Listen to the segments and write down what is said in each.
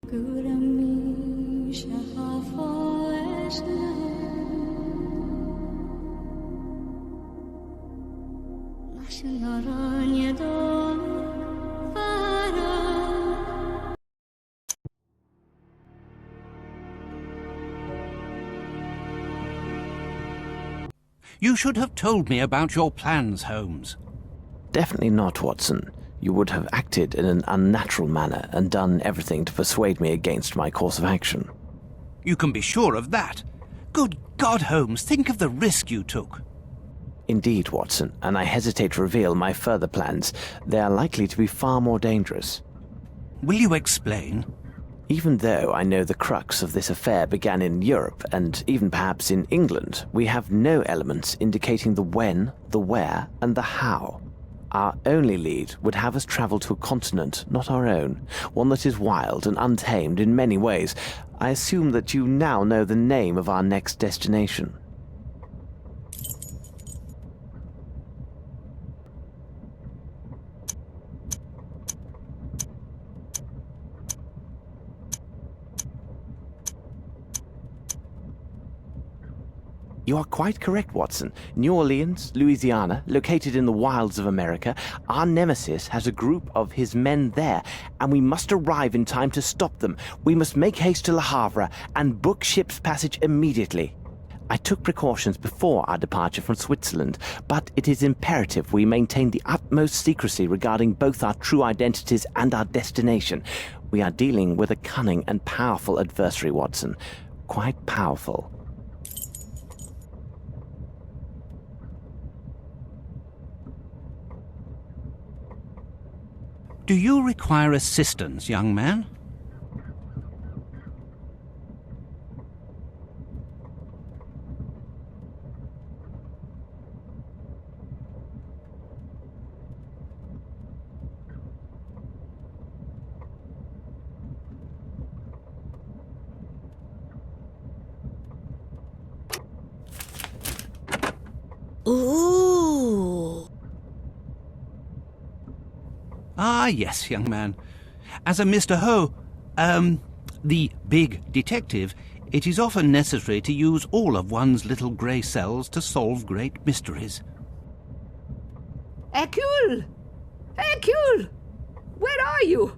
You should have told me about your plans, Holmes. Definitely not, Watson. You would have acted in an unnatural manner and done everything to persuade me against my course of action. You can be sure of that. Good God, Holmes, think of the risk you took. Indeed, Watson, and I hesitate to reveal my further plans. They are likely to be far more dangerous. Will you explain? Even though I know the crux of this affair began in Europe, and even perhaps in England, we have no elements indicating the when, the where, and the how. Our only lead would have us travel to a continent not our own, one that is wild and untamed in many ways. I assume that you now know the name of our next destination. You are quite correct, Watson. New Orleans, Louisiana, located in the wilds of America, our nemesis has a group of his men there, and we must arrive in time to stop them. We must make haste to Le Havre and book ship's passage immediately. I took precautions before our departure from Switzerland, but it is imperative we maintain the utmost secrecy regarding both our true identities and our destination. We are dealing with a cunning and powerful adversary, Watson. Quite powerful. Do you require assistance, young man? Ooh. Ah, yes, young man. As a Mr. the big detective, it is often necessary to use all of one's little grey cells to solve great mysteries. Hercule! Hercule! Where are you?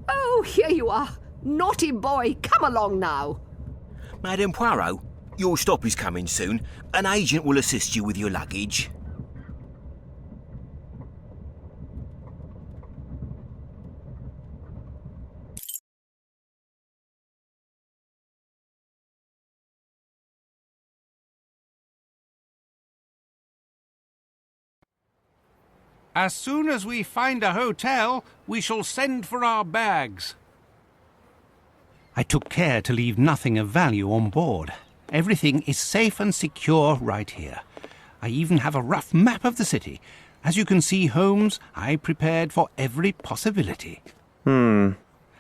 Oh, here you are. Naughty boy, come along now. Madame Poirot, your stop is coming soon. An agent will assist you with your luggage. As soon as we find a hotel, we shall send for our bags. I took care to leave nothing of value on board. Everything is safe and secure right here. I even have a rough map of the city. As you can see, Holmes, I prepared for every possibility. And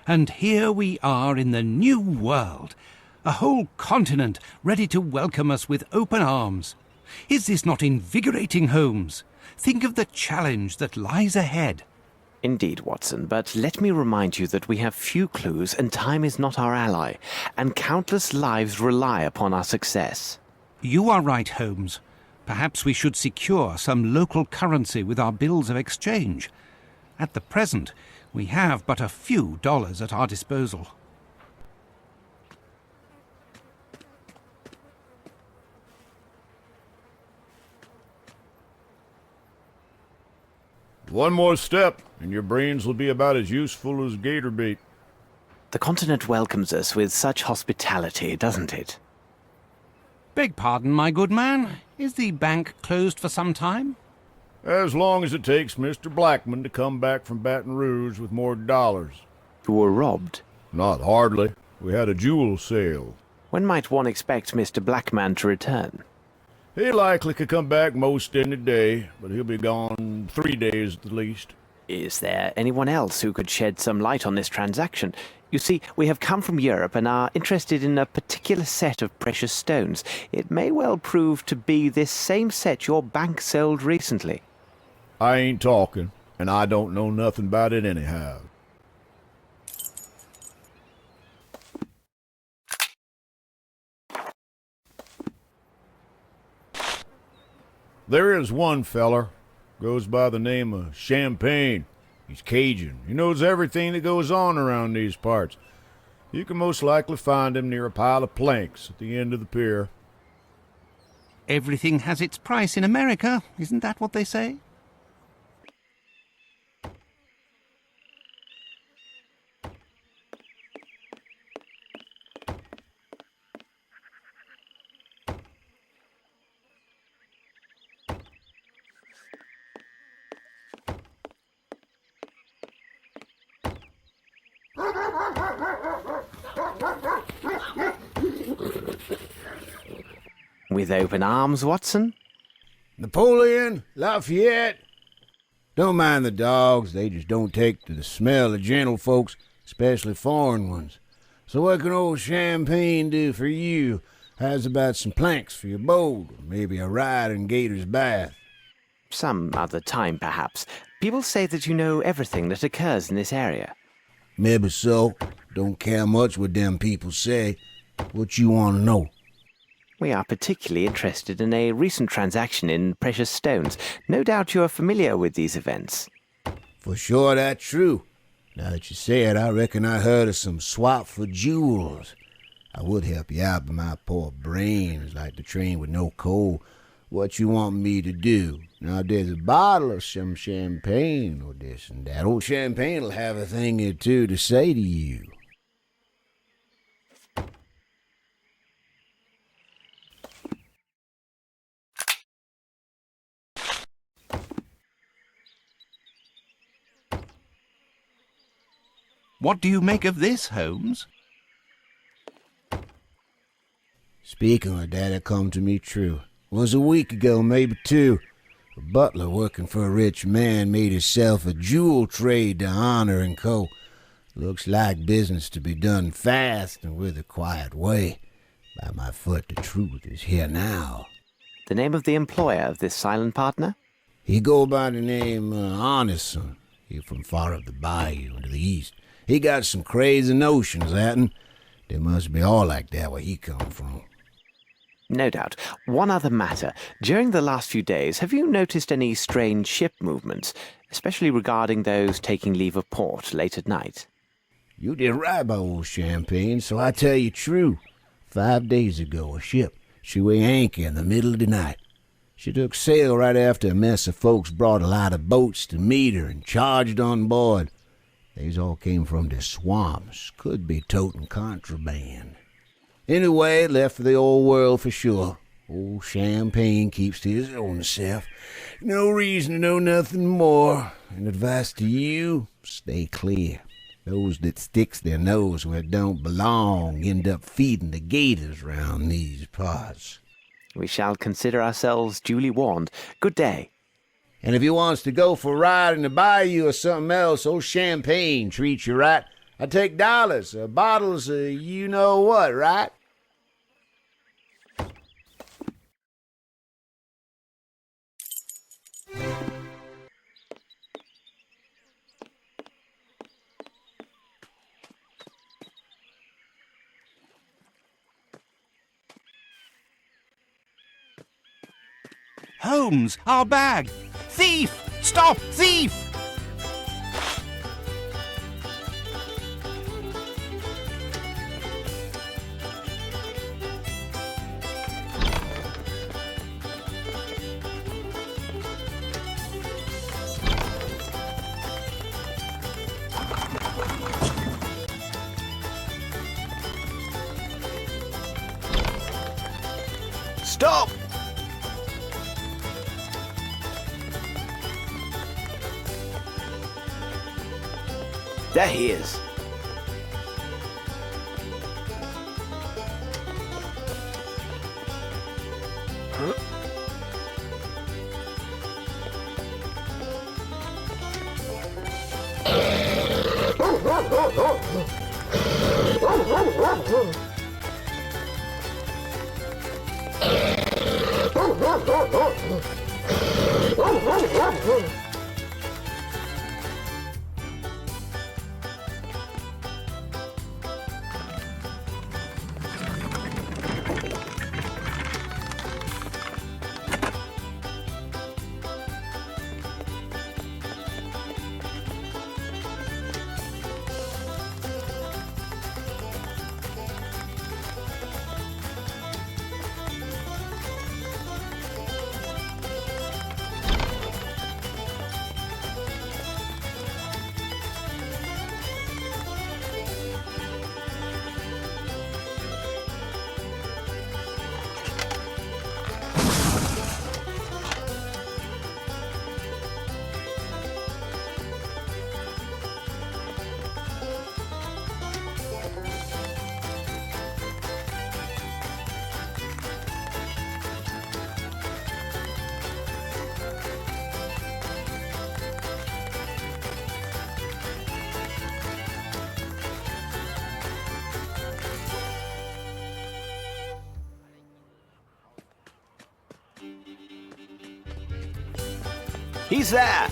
here we are in the New World. A whole continent ready to welcome us with open arms. Is this not invigorating, Holmes? Think of the challenge that lies ahead. Indeed, Watson, but let me remind you that we have few clues and time is not our ally, and countless lives rely upon our success. You are right, Holmes. Perhaps we should secure some local currency with our bills of exchange. At the present, we have but a few dollars at our disposal. One more step, and your brains will be about as useful as gator bait. The continent welcomes us with such hospitality, doesn't it? Beg pardon, my good man. Is the bank closed for some time? As long as it takes Mr. Blackman to come back from Baton Rouge with more dollars. You were robbed. Not hardly. We had a jewel sale. When might one expect Mr. Blackman to return? He likely could come back most any day, but he'll be gone 3 days at the least. Is there anyone else who could shed some light on this transaction? You see, we have come from Europe and are interested in a particular set of precious stones. It may well prove to be this same set your bank sold recently. I ain't talking, and I don't know nothing about it anyhow. There is one feller, goes by the name of Champagne. He's Cajun. He knows everything that goes on around these parts. You can most likely find him near a pile of planks at the end of the pier. Everything has its price in America, isn't that what they say? With open arms, Watson? Napoleon, Lafayette. Don't mind the dogs, they just don't take to the smell of gentle folks, especially foreign ones. So what can old Champagne do for you? How's about some planks for your boat, or maybe a ride in Gator's Bath? Some other time, perhaps. People say that you know everything that occurs in this area. Maybe so. Don't care much what them people say. What you want to know? We are particularly interested in a recent transaction in precious stones. No doubt you are familiar with these events. For sure that's true. Now that you say it, I reckon I heard of some swap for jewels. I would help you out, but my poor brain is like the train with no coal. What you want me to do? Now, if there's a bottle of some champagne or this and that, old Champagne will have a thing or two to say to you. What do you make of this, Holmes? Speaking of that, it come to me true. Was a week ago, maybe two. A butler working for a rich man made himself a jewel trade to honor and co. Looks like business to be done fast and with a quiet way. By my foot, the truth is here now. The name of the employer of this silent partner? He go by the name Honestson. He from far up the bayou to the east. He got some crazy notions, that'n. They must be all like that where he come from. No doubt. One other matter. During the last few days, have you noticed any strange ship movements, especially regarding those taking leave of port late at night? You did right by old Champagne, so I tell you true. 5 days ago, a ship, she weighed anchor in the middle of the night. She took sail right after a mess of folks brought a lot of boats to meet her and charged on board. These all came from the swamps. Could be toting contraband. Anyway, left for the old world for sure. Old Champagne keeps to his own self. No reason to know nothing more. And advice to you, stay clear. Those that sticks their nose where it don't belong end up feeding the gators round these parts. We shall consider ourselves duly warned. Good day. And if you wants to go for a ride in the bayou or something else, old Champagne treats you right. I take dollars, bottles, you know what, right? Holmes, our bag! Thief! Stop! Thief! Stop! There he is. He's there!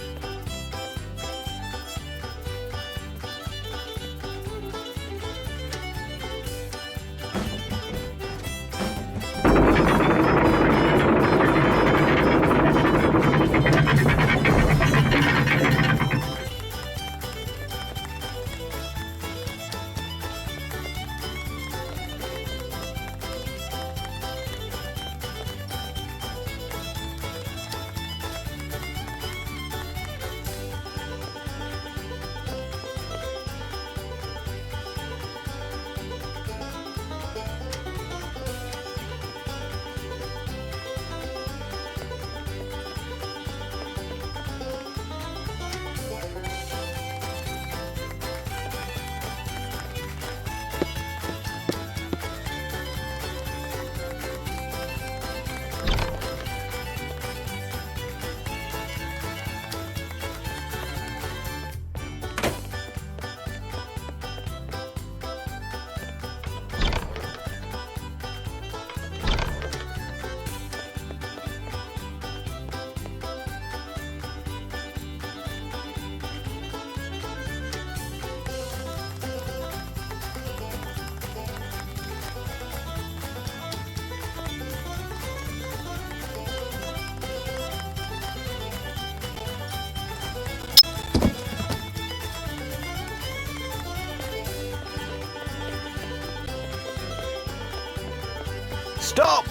Stop!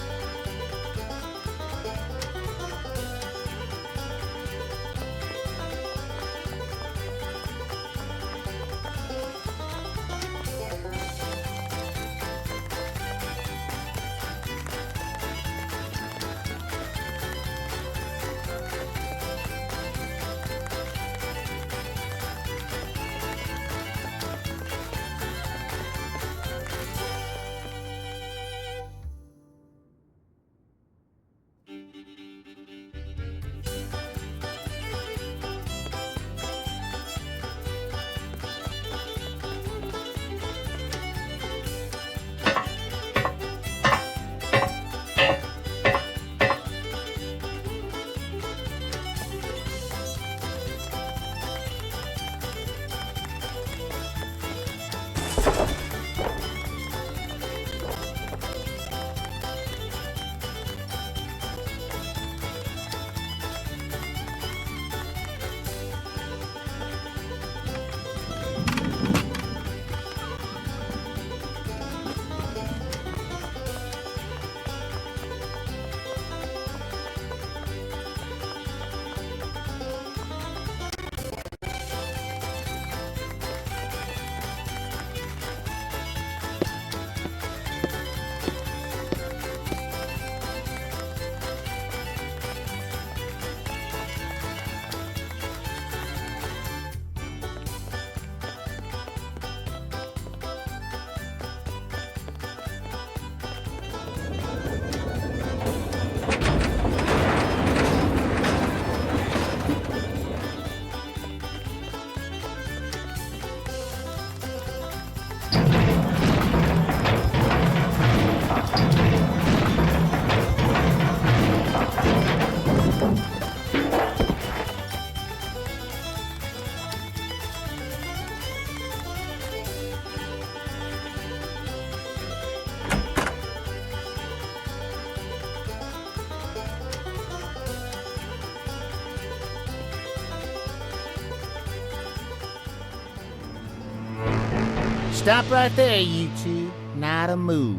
Stop right there, you two. Not a move.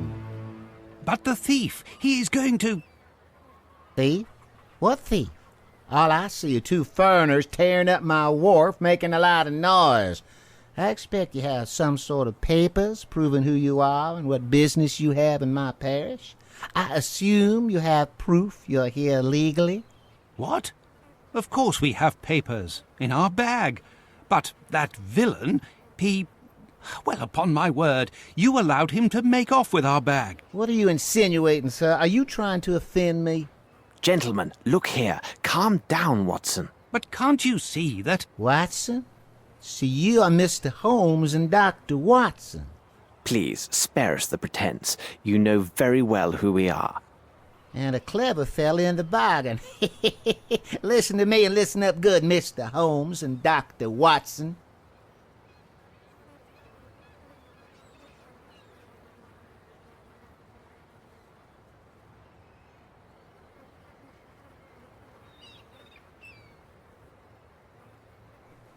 But the thief, he is going to... Thief? What thief? All I see are two foreigners tearing up my wharf, making a lot of noise. I expect you have some sort of papers proving who you are and what business you have in my parish. I assume you have proof you're here legally. What? Of course we have papers in our bag. But that villain, he... Well, upon my word, you allowed him to make off with our bag. What are you insinuating, sir? Are you trying to offend me? Gentlemen, look here. Calm down, Watson. But can't you see that... Watson? So you are Mr. Holmes and Dr. Watson. Please, spare us the pretense. You know very well who we are. And a clever fella in the bargain. Listen to me and listen up good, Mr. Holmes and Dr. Watson.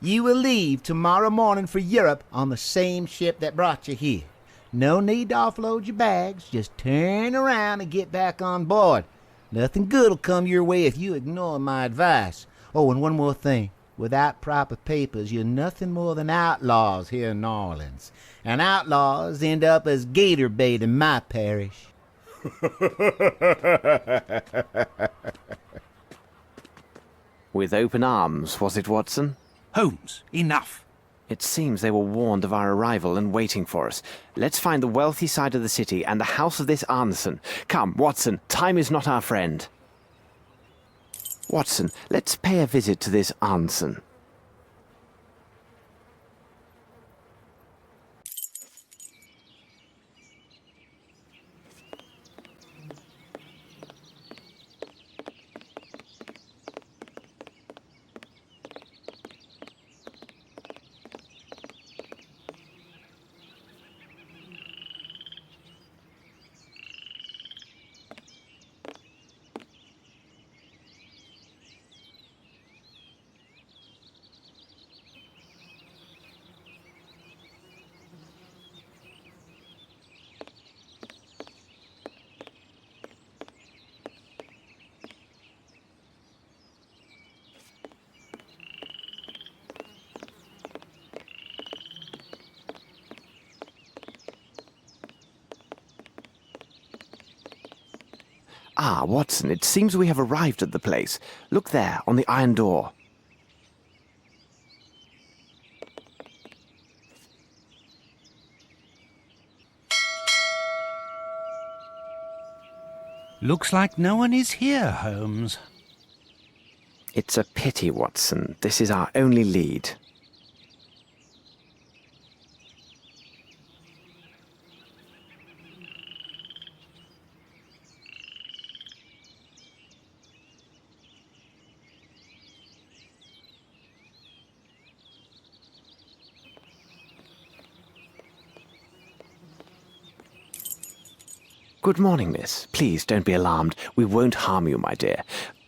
You will leave tomorrow morning for Europe on the same ship that brought you here. No need to offload your bags. Just turn around and get back on board. Nothing good'll come your way if you ignore my advice. Oh, and one more thing. Without proper papers, you're nothing more than outlaws here in New Orleans. And outlaws end up as gator bait in my parish. With open arms, was it, Watson? Holmes, enough. It seems they were warned of our arrival and waiting for us. Let's find the wealthy side of the city and the house of this Anderson. Come, Watson, time is not our friend. Watson, let's pay a visit to this Anderson. Ah, Watson, it seems we have arrived at the place. Look there, on the iron door. Looks like no one is here, Holmes. It's a pity, Watson. This is our only lead. Good morning, miss. Please don't be alarmed. We won't harm you, my dear.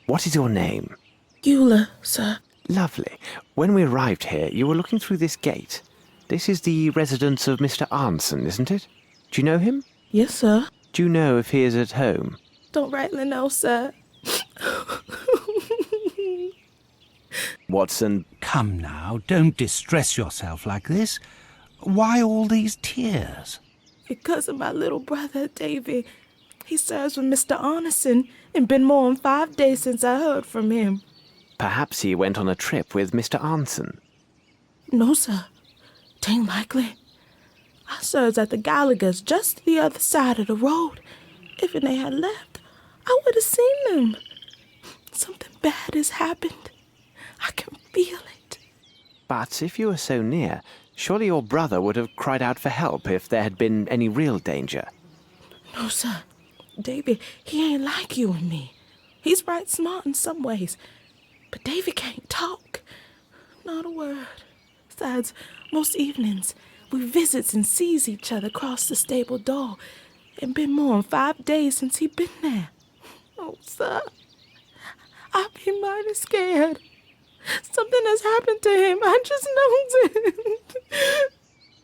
What is your name? Eula, sir. Lovely. When we arrived here, you were looking through this gate. This is the residence of Mr. Arnson, isn't it? Do you know him? Yes, sir. Do you know if he is at home? Don't rightly know, sir. Watson. Come now, don't distress yourself like this. Why all these tears? Because of my little brother, Davy. He serves with Mr. Arneson, and been more than 5 days since I heard from him. Perhaps he went on a trip with Mr. Arnson. No, sir. Tain't likely. I serves at the Gallagher's just the other side of the road. If they had left, I would have seen them. Something bad has happened. I can feel it. But if you were so near, surely your brother would have cried out for help if there had been any real danger. No, sir. Davy, he ain't like you and me. He's right smart in some ways. But Davy can't talk. Not a word. Besides, most evenings, we visits and sees each other across the stable door. It been more than 5 days since he been there. Oh, sir, I be mighty scared. Something has happened to him. I just knows it.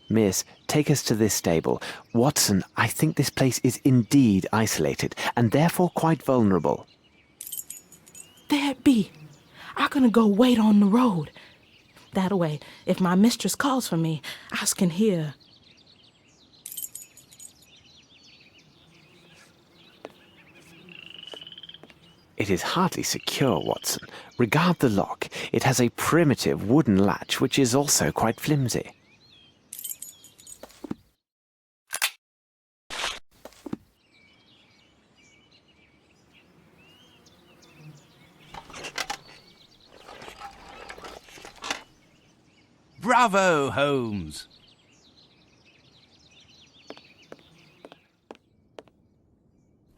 Miss, take us to this stable. Watson, I think this place is indeed isolated, and therefore quite vulnerable. There it be. I'm gonna go wait on the road. That way, if my mistress calls for me, I can hear. It is hardly secure, Watson. Regard the lock. It has a primitive wooden latch, which is also quite flimsy. Bravo, Holmes!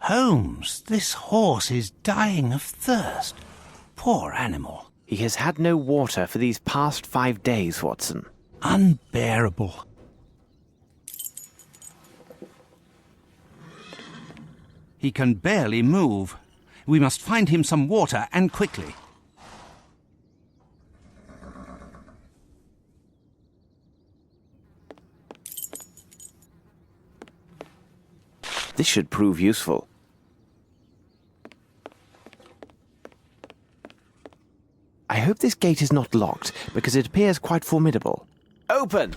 Holmes, this horse is dying of thirst. Poor animal. He has had no water for these past 5 days, Watson. Unbearable. He can barely move. We must find him some water, and quickly. This should prove useful. I hope this gate is not locked, because it appears quite formidable. Open!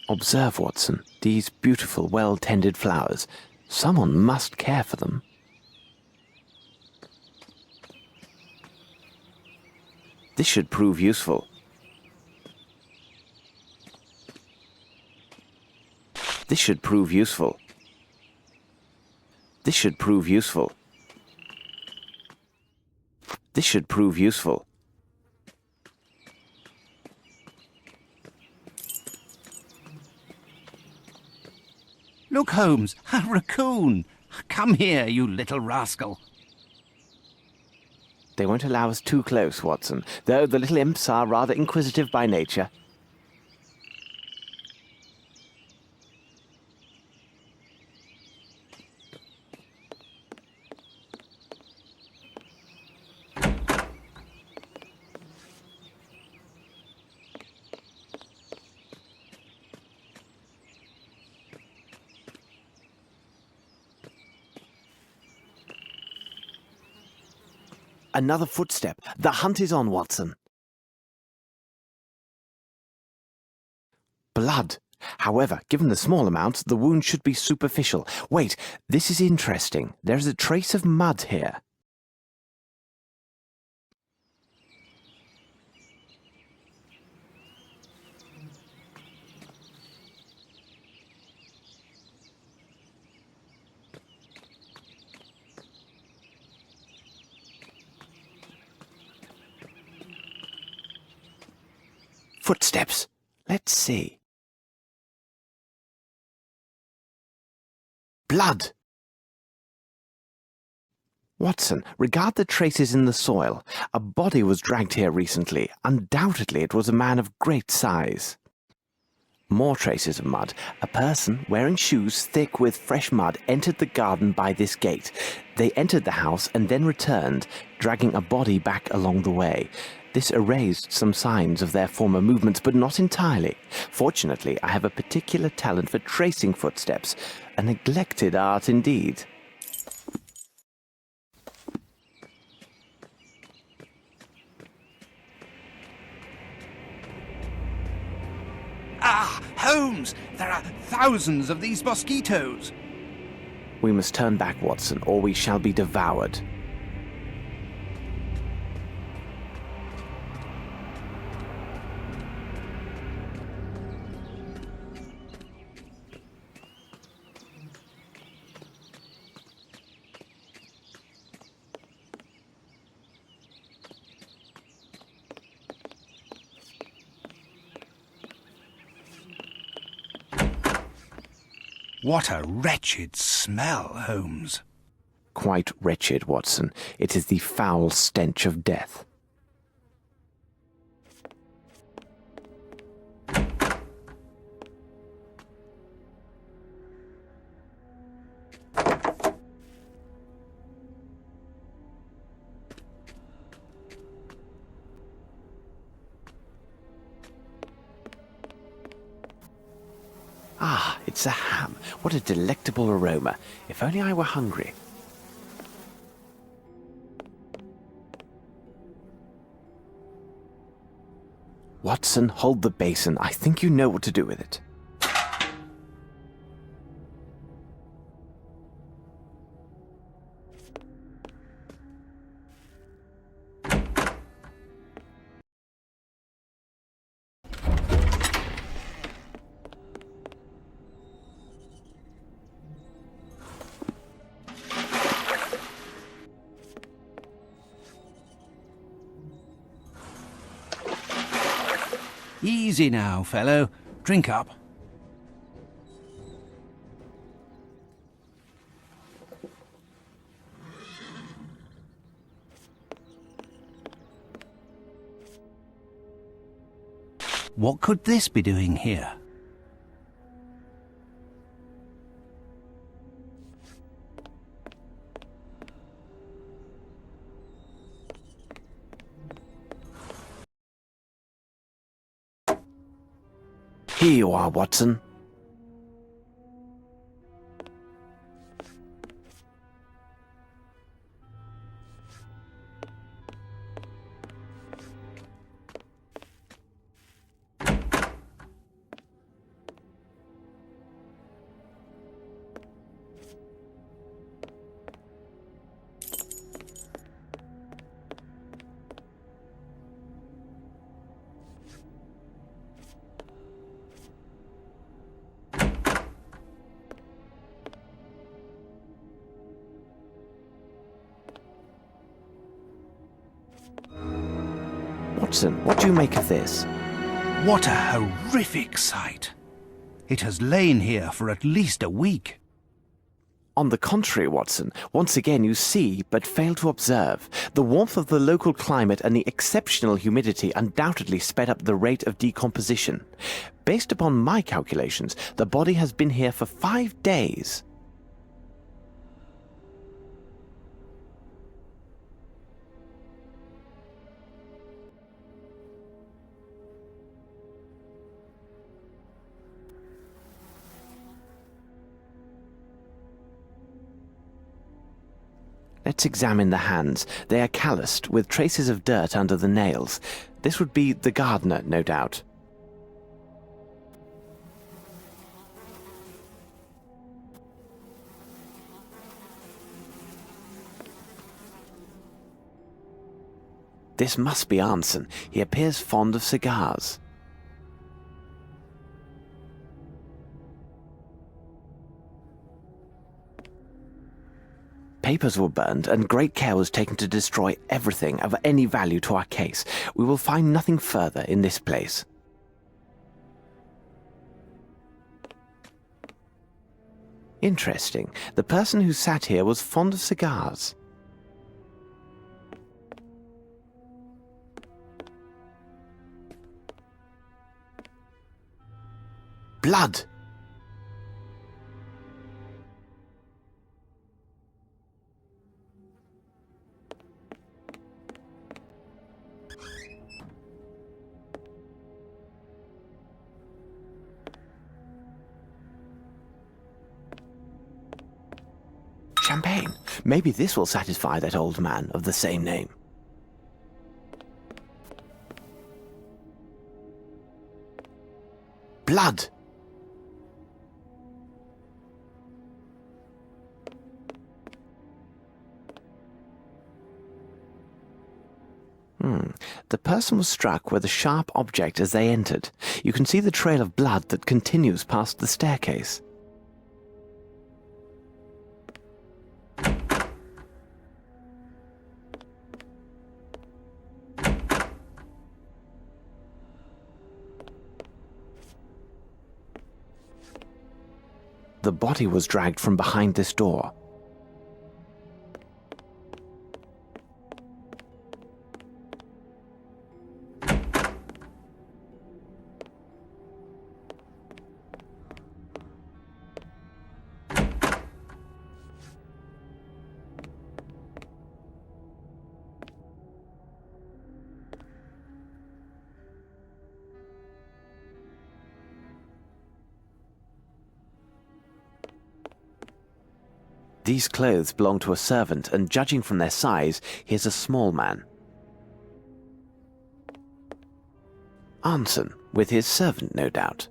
Observe, Watson, these beautiful, well-tended flowers. Someone must care for them. This should prove useful. This should prove useful. This should prove useful. This should prove useful. Look, Holmes, a raccoon. Come here, you little rascal. They won't allow us too close, Watson, though the little imps are rather inquisitive by nature. Another footstep. The hunt is on, Watson. Blood. However, given the small amount, the wound should be superficial. Wait, this is interesting. There is a trace of mud here. Footsteps. Let's see. Blood. Watson, regard the traces in the soil. A body was dragged here recently. Undoubtedly it was a man of great size. More traces of mud. A person wearing shoes thick with fresh mud entered the garden by this gate. They entered the house and then returned, dragging a body back along the way. This erased some signs of their former movements, but not entirely. Fortunately, I have a particular talent for tracing footsteps, a neglected art indeed. Ah, Holmes! There are thousands of these mosquitoes. We must turn back, Watson, or we shall be devoured. What a wretched smell, Holmes. Quite wretched, Watson. It is the foul stench of death. Ah, it's a ham. What a delectable aroma. If only I were hungry. Watson, hold the basin. I think you know what to do with it. Easy now, fellow. Drink up. What could this be doing here? Here you are, Watson. Watson, what do you make of this? What a horrific sight. It has lain here for at least a week. On the contrary, Watson, once again you see but fail to observe. The warmth of the local climate and the exceptional humidity undoubtedly sped up the rate of decomposition. Based upon my calculations, the body has been here for 5 days. Let's examine the hands. They are calloused, with traces of dirt under the nails. This would be the gardener, no doubt. This must be Arnson. He appears fond of cigars. Papers were burned, and great care was taken to destroy everything of any value to our case. We will find nothing further in this place. Interesting. The person who sat here was fond of cigars. Blood! Champagne. Maybe this will satisfy that old man of the same name. Blood! The person was struck with a sharp object as they entered. You can see the trail of blood that continues past the staircase. The body was dragged from behind this door. These clothes belong to a servant, and judging from their size, he is a small man. Arnson, with his servant, no doubt.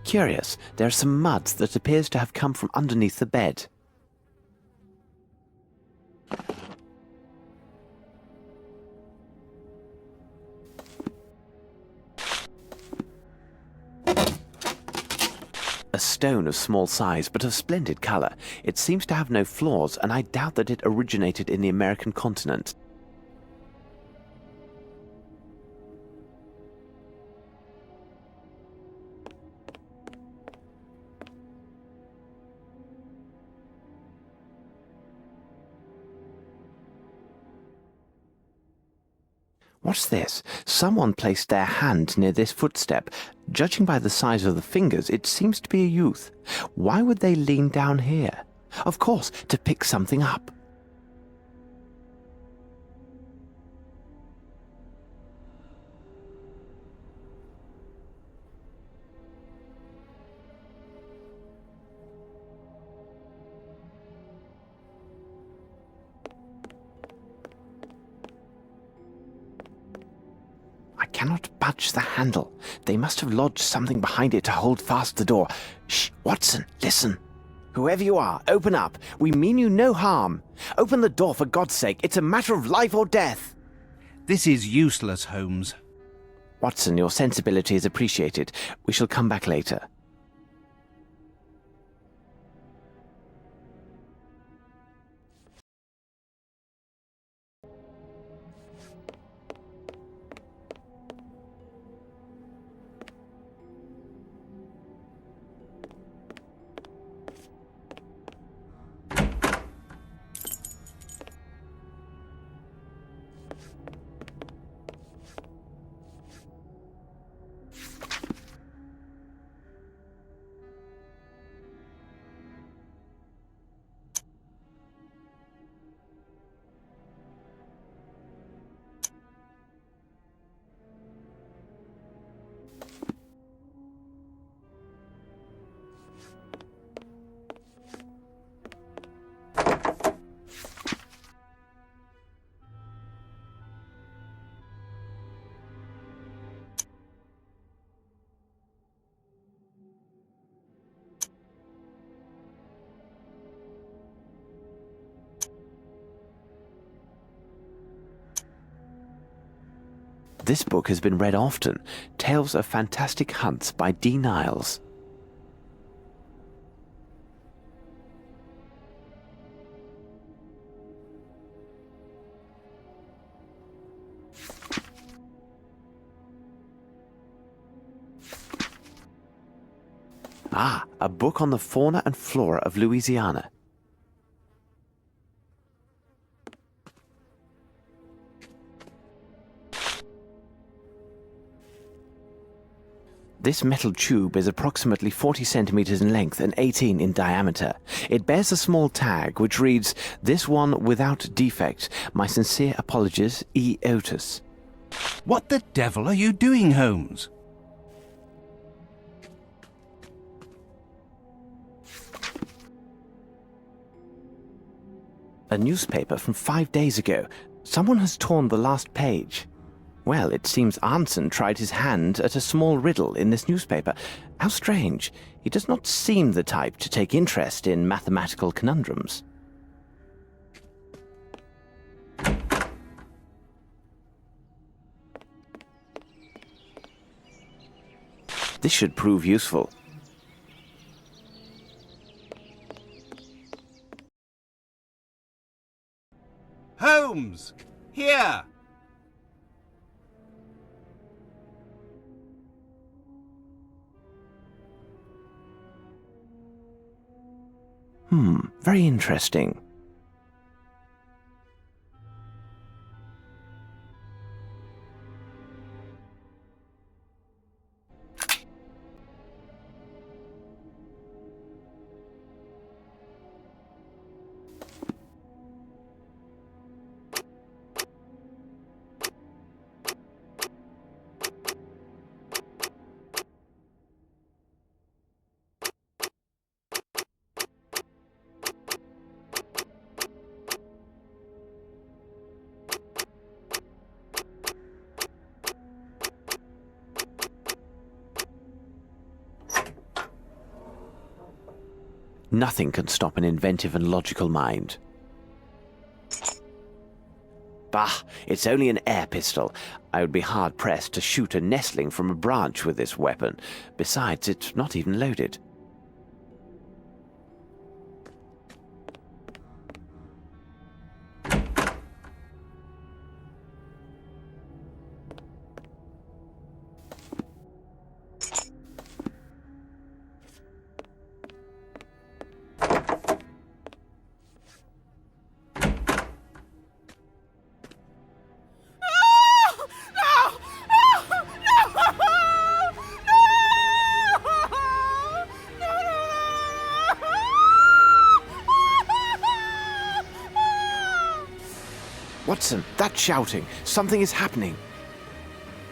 Curious, there are some mud that appears to have come from underneath the bed. A A stone of small size, but of splendid color. It seems to have no flaws, and I doubt that it originated in the American continent. What's this? Someone placed their hand near this footstep. Judging by the size of the fingers, it seems to be a youth. Why would they lean down here? Of course, to pick something up. I cannot budge the handle. They must have lodged something behind it to hold fast the door. Shh, Watson, listen. Whoever you are, open up. We mean you no harm. Open the door for God's sake. It's a matter of life or death. This is useless, Holmes. Watson, your sensibility is appreciated. We shall come back later. This book has been read often. Tales of Fantastic Hunts by D. Niles. Ah, a book on the fauna and flora of Louisiana. This metal tube is approximately 40 centimeters in length and 18 in diameter. It bears a small tag which reads, "This one without defect. My sincere apologies, E. Otis." What the devil are you doing, Holmes? A newspaper from 5 days ago. Someone has torn the last page. Well, it seems Arnson tried his hand at a small riddle in this newspaper. How strange. He does not seem the type to take interest in mathematical conundrums. This should prove useful. Holmes! Here! Very interesting. Nothing can stop an inventive and logical mind. Bah, it's only an air pistol. I would be hard-pressed to shoot a nestling from a branch with this weapon. Besides, it's not even loaded. Watson, that shouting. Something is happening.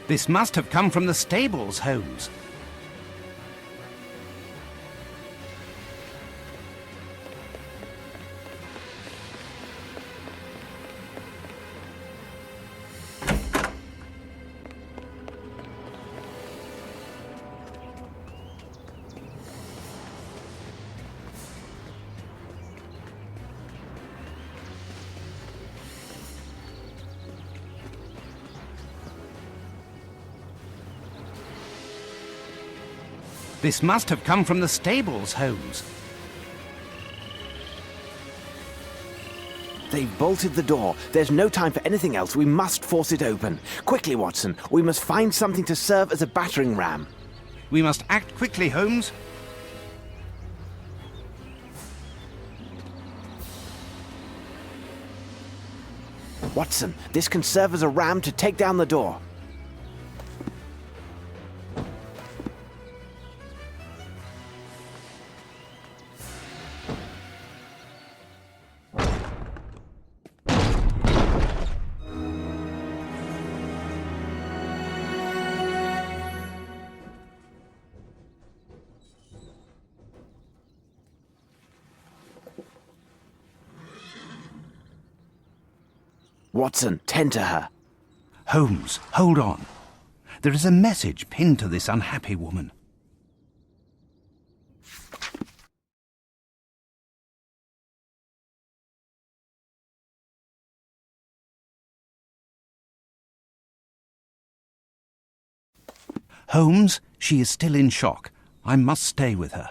This must have come from the stables, Holmes. This must have come from the stables, Holmes. They've bolted the door. There's no time for anything else. We must force it open. Quickly, Watson. We must find something to serve as a battering ram. We must act quickly, Holmes. Watson, this can serve as a ram to take down the door. Watson, tend to her. Holmes, hold on. There is a message pinned to this unhappy woman. Holmes, she is still in shock. I must stay with her.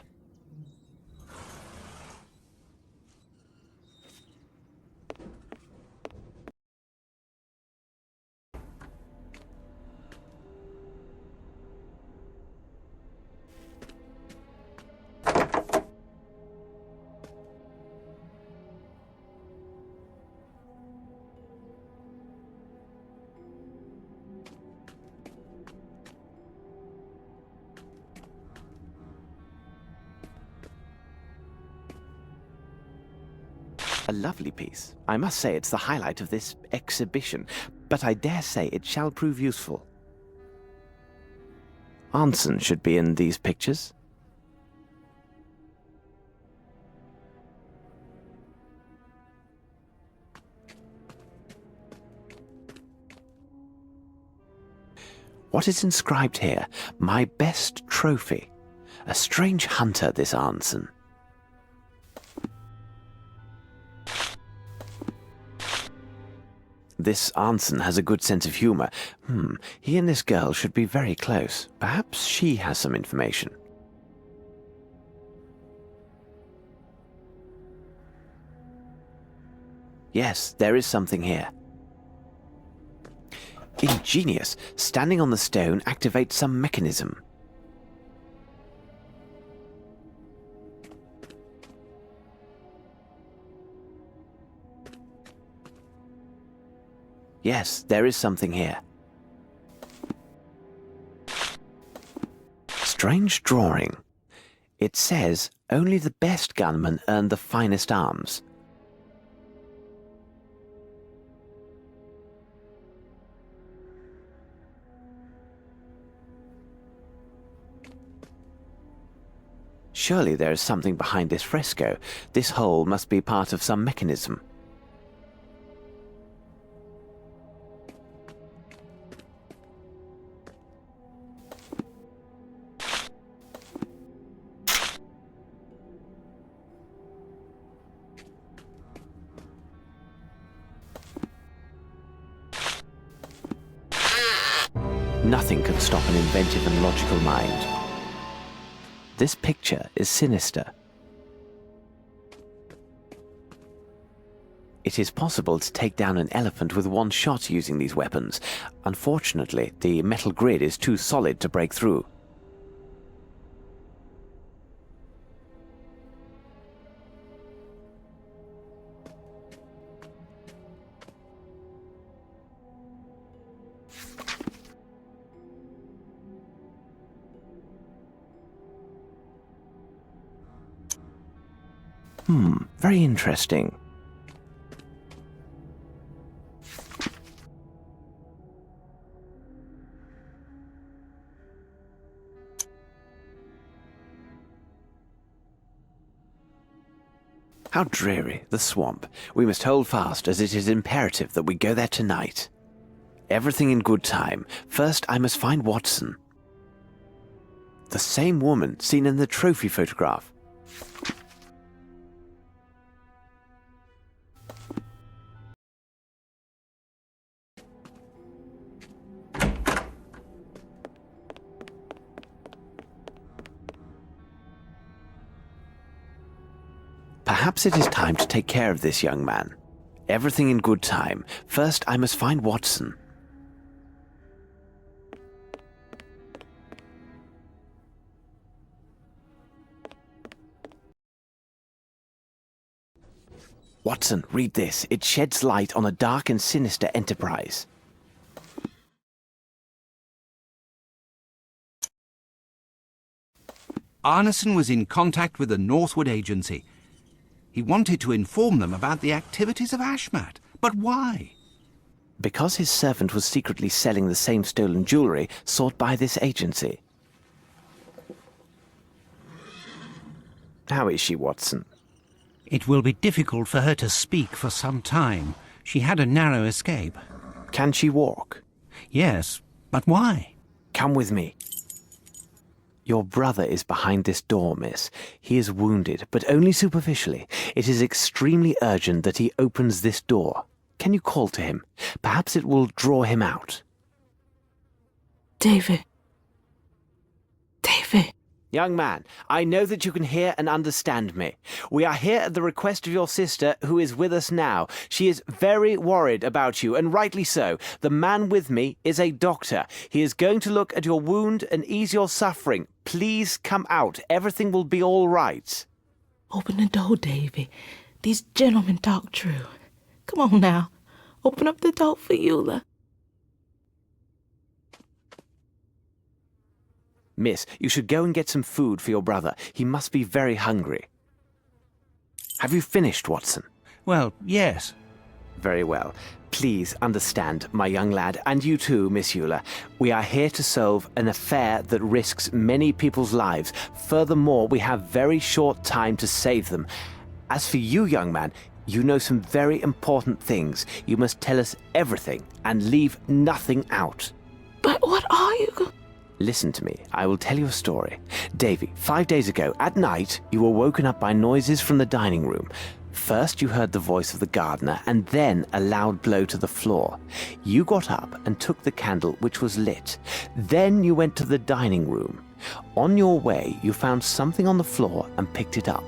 A lovely piece. I must say it's the highlight of this exhibition, but I dare say it shall prove useful. Arnson should be in these pictures. What is inscribed here? My best trophy. A strange hunter, this Arnson. This Arnson has a good sense of humor. He and this girl should be very close. Perhaps she has some information. Yes, there is something here. Ingenious. Standing on the stone activates some mechanism. Yes, there is something here. Strange drawing. It says, only the best gunmen earn the finest arms. Surely there is something behind this fresco. This hole must be part of some mechanism. Nothing can stop an inventive and logical mind. This picture is sinister. It is possible to take down an elephant with one shot using these weapons. Unfortunately, the metal grid is too solid to break through. Very interesting. How dreary, the swamp. We must hold fast, as it is imperative that we go there tonight. Everything in good time. First, I must find Watson. The same woman seen in the trophy photograph. Perhaps it is time to take care of this young man. Everything in good time. First, I must find Watson. Watson, read this. It sheds light on a dark and sinister enterprise. Arneson was in contact with the Northwood Agency. He wanted to inform them about the activities of Ashmat. But why? Because his servant was secretly selling the same stolen jewellery sought by this agency. How is she, Watson? It will be difficult for her to speak for some time. She had a narrow escape. Can she walk? Yes, but why? Come with me. Your brother is behind this door, miss. He is wounded, but only superficially. It is extremely urgent that he opens this door. Can you call to him? Perhaps it will draw him out. David. David. Young man, I know that you can hear and understand me. We are here at the request of your sister, who is with us now. She is very worried about you, and rightly so. The man with me is a doctor. He is going to look at your wound and ease your suffering. Please come out. Everything will be all right. Open the door, Davy. These gentlemen talk true. Come on now. Open up the door for Eula. Miss, you should go and get some food for your brother. He must be very hungry. Have you finished, Watson? Well, yes. Very well. Please understand, my young lad, and you too, Miss Eula. We are here to solve an affair that risks many people's lives. Furthermore, we have very short time to save them. As for you, young man, you know some very important things. You must tell us everything and leave nothing out. But what are you Listen to me. I will tell you a story. Davy, 5 days ago, at night, you were woken up by noises from the dining room. First, you heard the voice of the gardener, and then a loud blow to the floor. You got up and took the candle, which was lit. Then you went to the dining room. On your way, you found something on the floor and picked it up.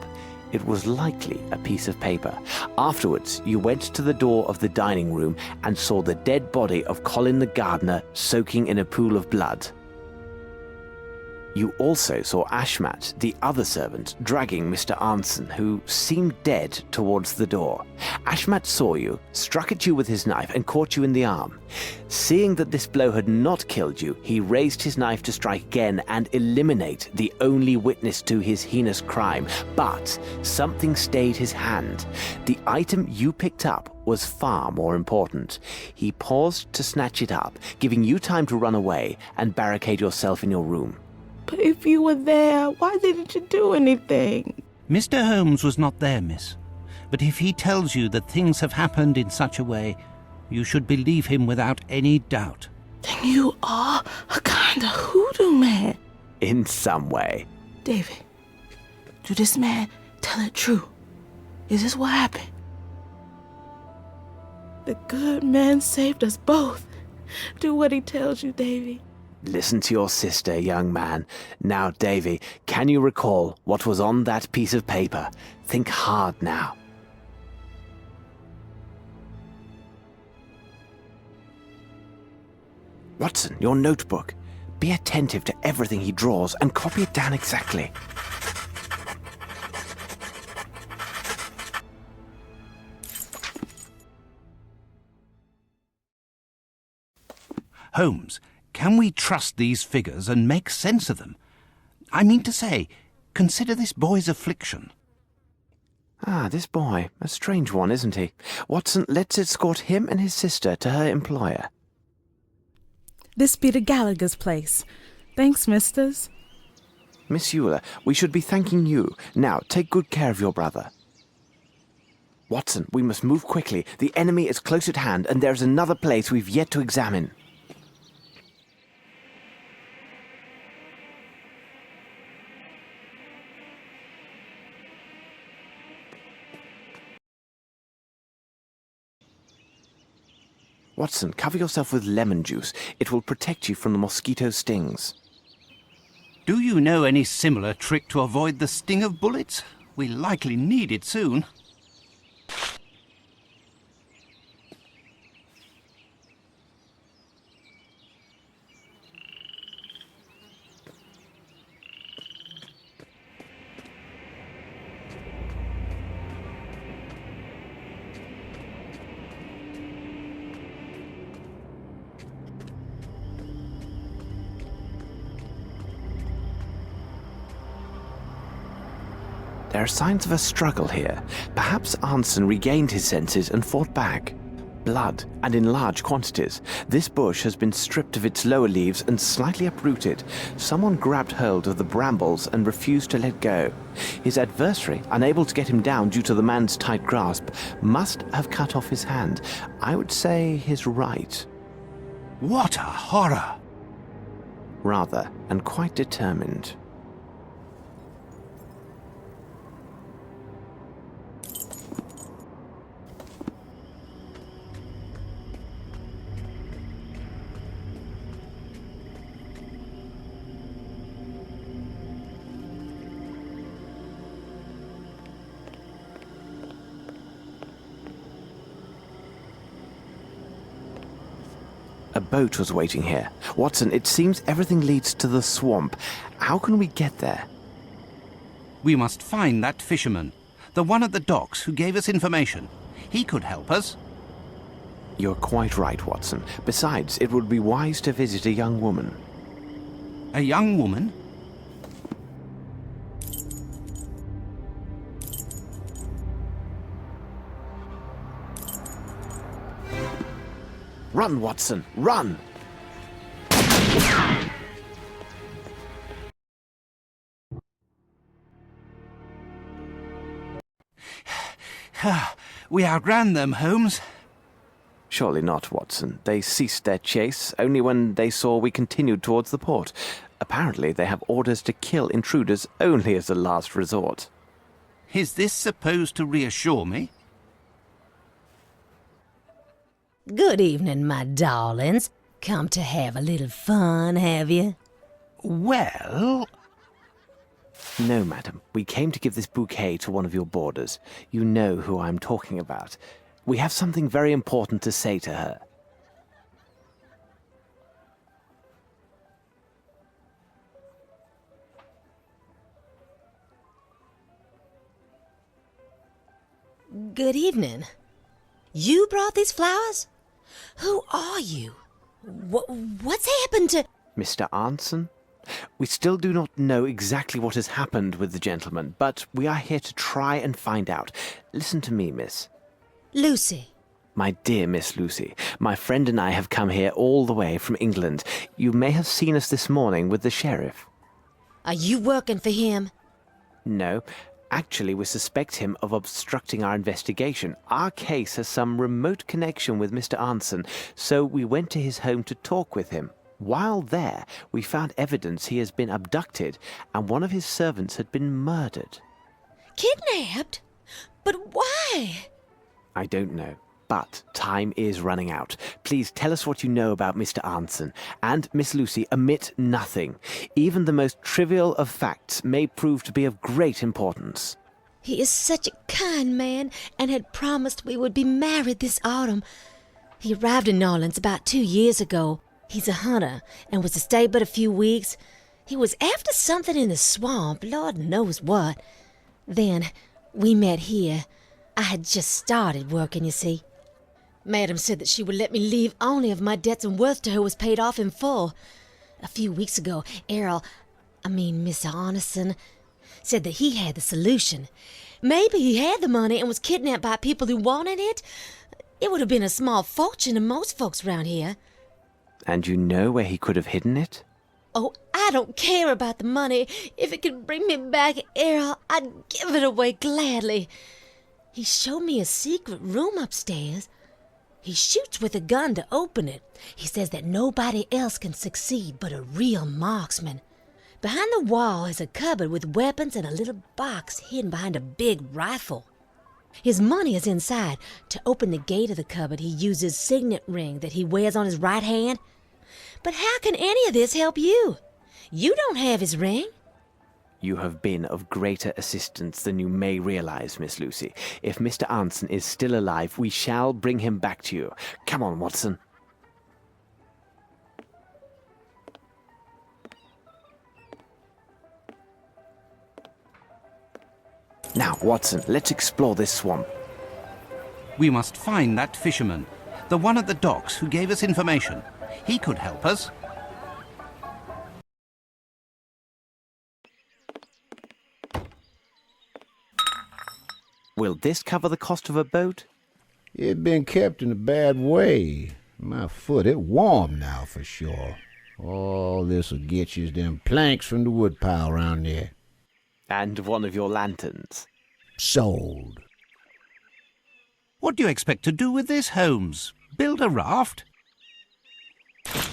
It was likely a piece of paper. Afterwards, you went to the door of the dining room and saw the dead body of Colin the gardener soaking in a pool of blood. You also saw Ashmat, the other servant, dragging Mr. Arneson, who seemed dead, towards the door. Ashmat saw you, struck at you with his knife, and caught you in the arm. Seeing that this blow had not killed you, he raised his knife to strike again and eliminate the only witness to his heinous crime. But something stayed his hand. The item you picked up was far more important. He paused to snatch it up, giving you time to run away and barricade yourself in your room. But if you were there, why didn't you do anything? Mr. Holmes was not there, miss. But if he tells you that things have happened in such a way, you should believe him without any doubt. Then you are a kind of hoodoo man. In some way. David, do this man tell it true? Is this what happened? The good man saved us both. Do what he tells you, Davy. Listen to your sister, young man. Now, Davy, can you recall what was on that piece of paper? Think hard now. Watson, your notebook. Be attentive to everything he draws and copy it down exactly. Holmes, can we trust these figures and make sense of them? I mean to say, consider this boy's affliction. Ah, this boy. A strange one, isn't he? Watson, let's escort him and his sister to her employer. This be the Gallagher's place. Thanks, misters. Miss Eula, we should be thanking you. Now, take good care of your brother. Watson, we must move quickly. The enemy is close at hand, and there's another place we've yet to examine. Watson, cover yourself with lemon juice. It will protect you from the mosquito stings. Do you know any similar trick to avoid the sting of bullets? We likely need it soon. There are signs of a struggle here. Perhaps Arnson regained his senses and fought back. Blood, and in large quantities. This bush has been stripped of its lower leaves and slightly uprooted. Someone grabbed hold of the brambles and refused to let go. His adversary, unable to get him down due to the man's tight grasp, must have cut off his hand. I would say his right. What a horror! Rather, and quite determined. A boat was waiting here. Watson, it seems everything leads to the swamp. How can we get there? We must find that fisherman, the one at the docks who gave us information. He could help us. You're quite right, Watson. Besides, it would be wise to visit a young woman. A young woman? Run, Watson, run! We outran them, Holmes. Surely not, Watson. They ceased their chase only when they saw we continued towards the port. Apparently, they have orders to kill intruders only as a last resort. Is this supposed to reassure me? Good evening, my darlings. Come to have a little fun, have you? Well... No, madam. We came to give this bouquet to one of your boarders. You know who I'm talking about. We have something very important to say to her. Good evening. You brought these flowers? Who are you? What's happened to... Mr. Arnson? We still do not know exactly what has happened with the gentleman, but we are here to try and find out. Listen to me, miss. Lucy. My dear Miss Lucy, my friend and I have come here all the way from England. You may have seen us this morning with the sheriff. Are you working for him? No. Actually, we suspect him of obstructing our investigation. Our case has some remote connection with Mr. Arnson, so we went to his home to talk with him. While there, we found evidence he has been abducted, and one of his servants had been murdered. Kidnapped? But why? I don't know, but time is running out. Please tell us what you know about Mr. Arnson, and, Miss Lucy, omit nothing. Even the most trivial of facts may prove to be of great importance. He is such a kind man, and had promised we would be married this autumn. He arrived in New Orleans about 2 years ago. He's a hunter, and was to stay but a few weeks. He was after something in the swamp, Lord knows what. Then, we met here. I had just started working, you see. Madam said that she would let me leave only if my debts and worth to her was paid off in full. A few weeks ago, Mr. Arneson, said that he had the solution. Maybe he had the money and was kidnapped by people who wanted it. It would have been a small fortune to most folks round here. And you know where he could have hidden it? Oh, I don't care about the money. If it could bring me back, Errol, I'd give it away gladly. He showed me a secret room upstairs. He shoots with a gun to open it. He says that nobody else can succeed but a real marksman. Behind the wall is a cupboard with weapons and a little box hidden behind a big rifle. His money is inside. To open the gate of the cupboard, he uses signet ring that he wears on his right hand. But how can any of this help you? You don't have his ring. You have been of greater assistance than you may realize, Miss Lucy. If Mr. Anson is still alive, we shall bring him back to you. Come on, Watson. Now, Watson, let's explore this swamp. We must find that fisherman, the one at the docks who gave us information. He could help us. Will this cover the cost of a boat? It been kept in a bad way. My foot, it warm now for sure. All this'll get you is them planks from the woodpile round there. And one of your lanterns. Sold. What do you expect to do with this, Holmes? Build a raft?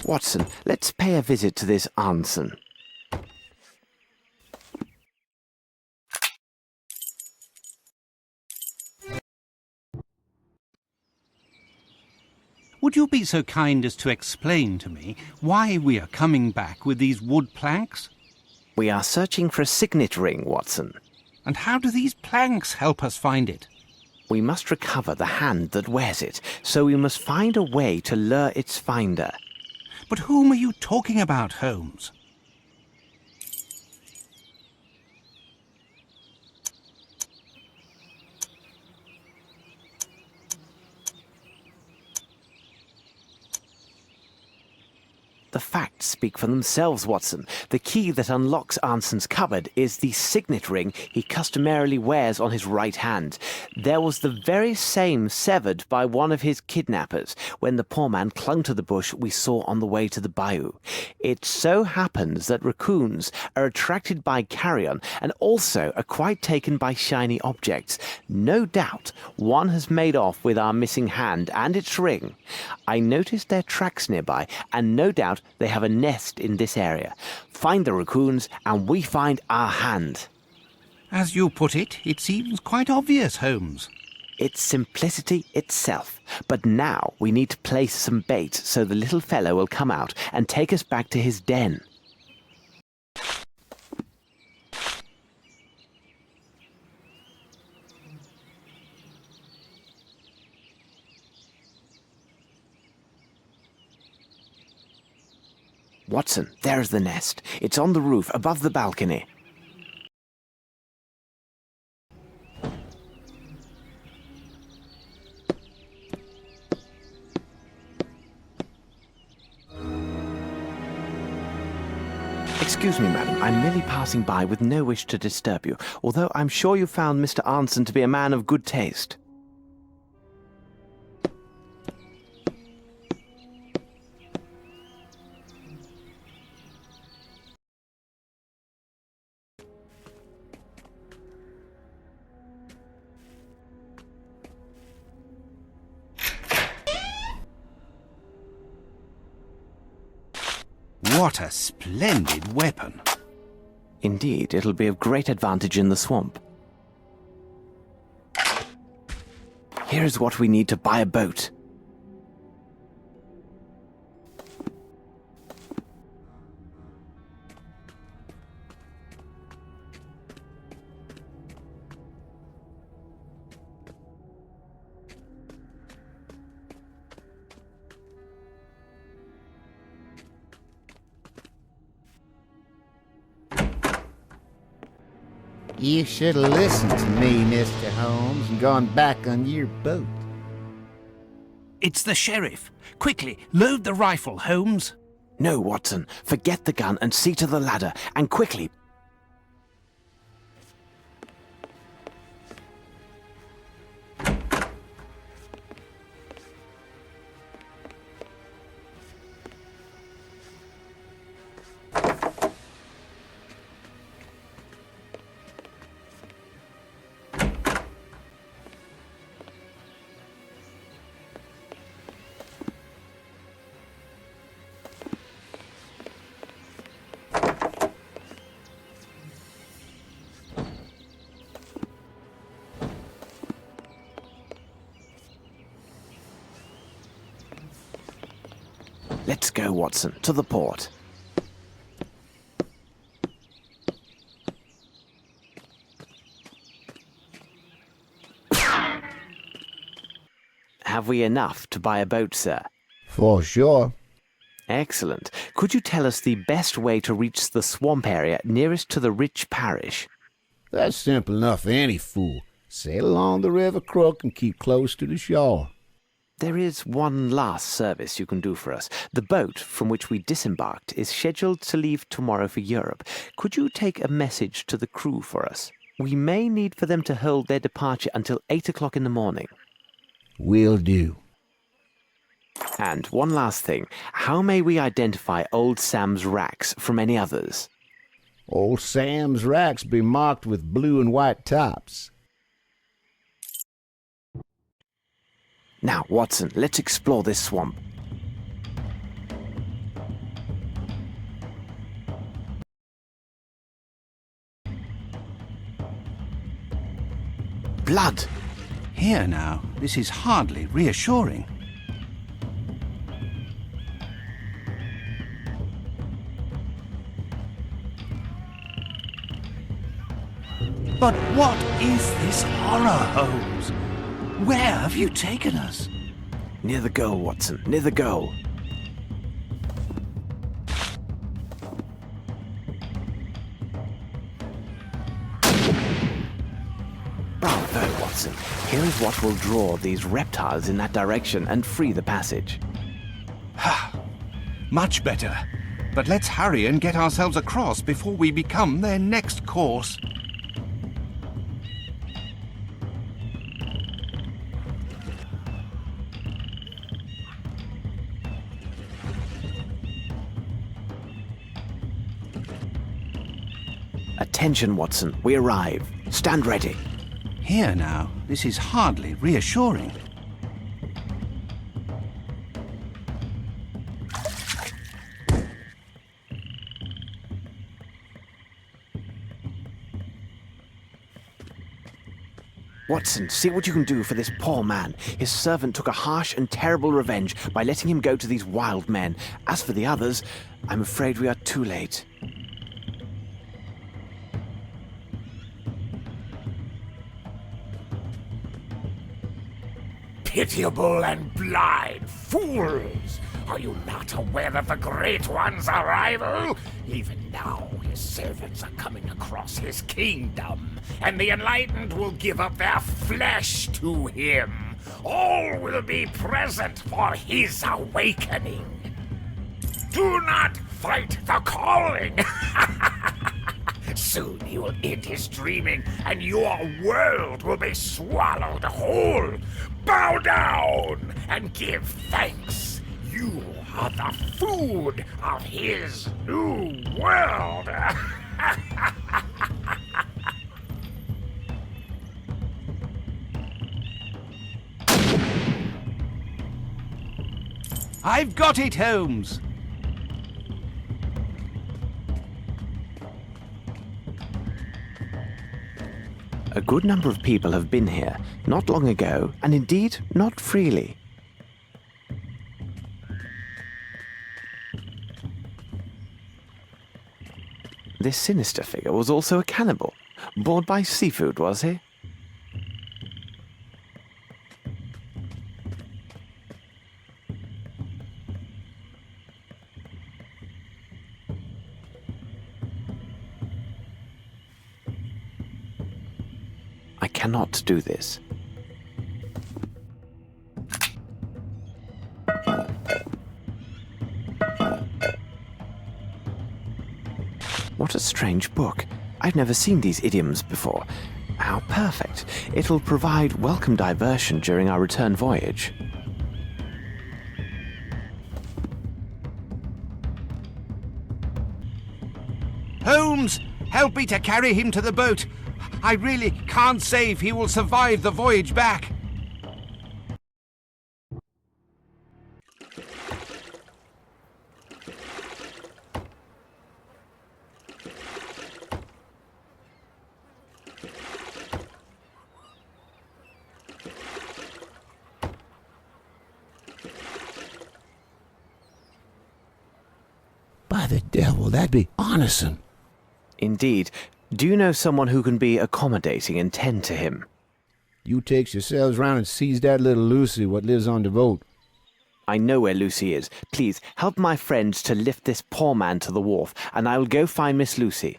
Watson, let's pay a visit to this Anson. Would you be so kind as to explain to me why we are coming back with these wood planks? We are searching for a signet ring, Watson. And how do these planks help us find it? We must recover the hand that wears it, so we must find a way to lure its finder. But whom are you talking about, Holmes? The facts speak for themselves, Watson. The key that unlocks Anson's cupboard is the signet ring he customarily wears on his right hand. There was the very same severed by one of his kidnappers when the poor man clung to the bush we saw on the way to the bayou. It so happens that raccoons are attracted by carrion and also are quite taken by shiny objects. No doubt one has made off with our missing hand and its ring. I noticed their tracks nearby, and no doubt they have a nest in this area. Find the raccoons, and we find our hand. As you put it, it seems quite obvious, Holmes. It's simplicity itself. But now we need to place some bait so the little fellow will come out and take us back to his den. Watson, there's the nest. It's on the roof above the balcony. Excuse me, madam. I'm merely passing by with no wish to disturb you, although I'm sure you found Mr. Anson to be a man of good taste. What a splendid weapon. Indeed, it'll be of great advantage in the swamp. Here's what we need to buy a boat. You should have listened to me, Mr. Holmes, and gone back on your boat. It's the sheriff. Quickly, load the rifle, Holmes. No, Watson. Forget the gun and see to the ladder, and quickly. Let's go, Watson, to the port. Have we enough to buy a boat, sir? For sure. Excellent. Could you tell us the best way to reach the swamp area nearest to the rich parish? That's simple enough for any fool. Sail along the River Crook and keep close to the shore. There is one last service you can do for us. The boat from which we disembarked is scheduled to leave tomorrow for Europe. Could you take a message to the crew for us? We may need for them to hold their departure until 8 o'clock in the morning. Will do. And one last thing. How may we identify Old Sam's racks from any others? Old Sam's racks be marked with blue and white tops. Now, Watson, let's explore this swamp. Blood! Here now, this is hardly reassuring. But what is this horror, Holmes? Where have you taken us? Near the goal, Watson, near the goal. Bravo, Watson. Here is what will draw these reptiles in that direction and free the passage. Much better. But let's hurry and get ourselves across before we become their next course. Attention, Watson. We arrive. Stand ready. Here now, this is hardly reassuring. Watson, see what you can do for this poor man. His servant took a harsh and terrible revenge by letting him go to these wild men. As for the others, I'm afraid we are too late. Pitiable and blind fools! Are you not aware of the Great One's arrival? Even now, his servants are coming across his kingdom, and the enlightened will give up their flesh to him. All will be present for his awakening. Do not fight the calling! Soon he will end his dreaming, and your world will be swallowed whole. Bow down and give thanks. You are the food of his new world. I've got it, Holmes! A good number of people have been here, not long ago, and indeed not freely. This sinister figure was also a cannibal. Bored by seafood, was he? I cannot do this. What a strange book. I've never seen these idioms before. How perfect. It'll provide welcome diversion during our return voyage. Holmes, help me to carry him to the boat. I really can't say if he will survive the voyage back. By the devil, that'd be Arneson. Indeed. Do you know someone who can be accommodating and tend to him? You takes yourselves round and sees that little Lucy what lives on the boat. I know where Lucy is. Please, help my friends to lift this poor man to the wharf, and I will go find Miss Lucy.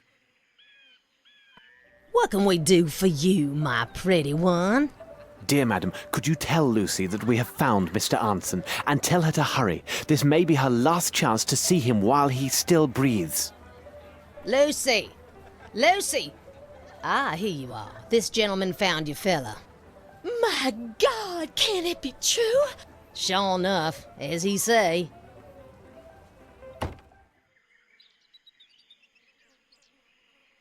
What can we do for you, my pretty one? Dear madam, could you tell Lucy that we have found Mr. Arneson, and tell her to hurry? This may be her last chance to see him while he still breathes. Lucy! Lucy! Ah, here you are. This gentleman found your fella. My God, can it be true? Sure enough, as he say.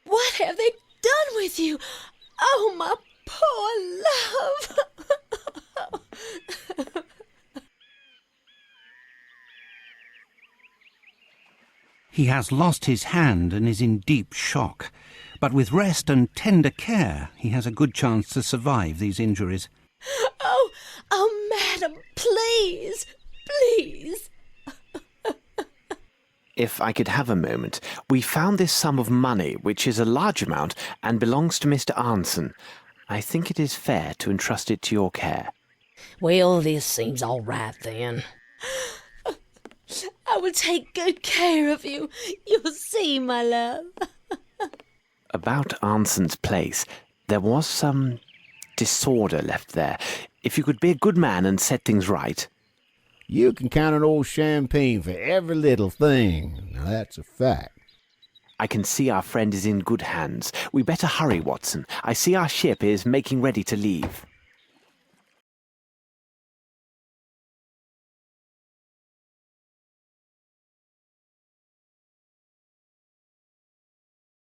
What have they done with you? Oh, my poor love! He has lost his hand and is in deep shock. But with rest and tender care, he has a good chance to survive these injuries. Oh, madam, please, please. If I could have a moment, we found this sum of money, which is a large amount and belongs to Mr. Arneson. I think it is fair to entrust it to your care. Well, this seems all right then. I will take good care of you. You'll see, my love. About Arneson's place, there was some disorder left there. If you could be a good man and set things right. You can count on old Champagne for every little thing. Now, that's a fact. I can see our friend is in good hands. We better hurry, Watson. I see our ship is making ready to leave.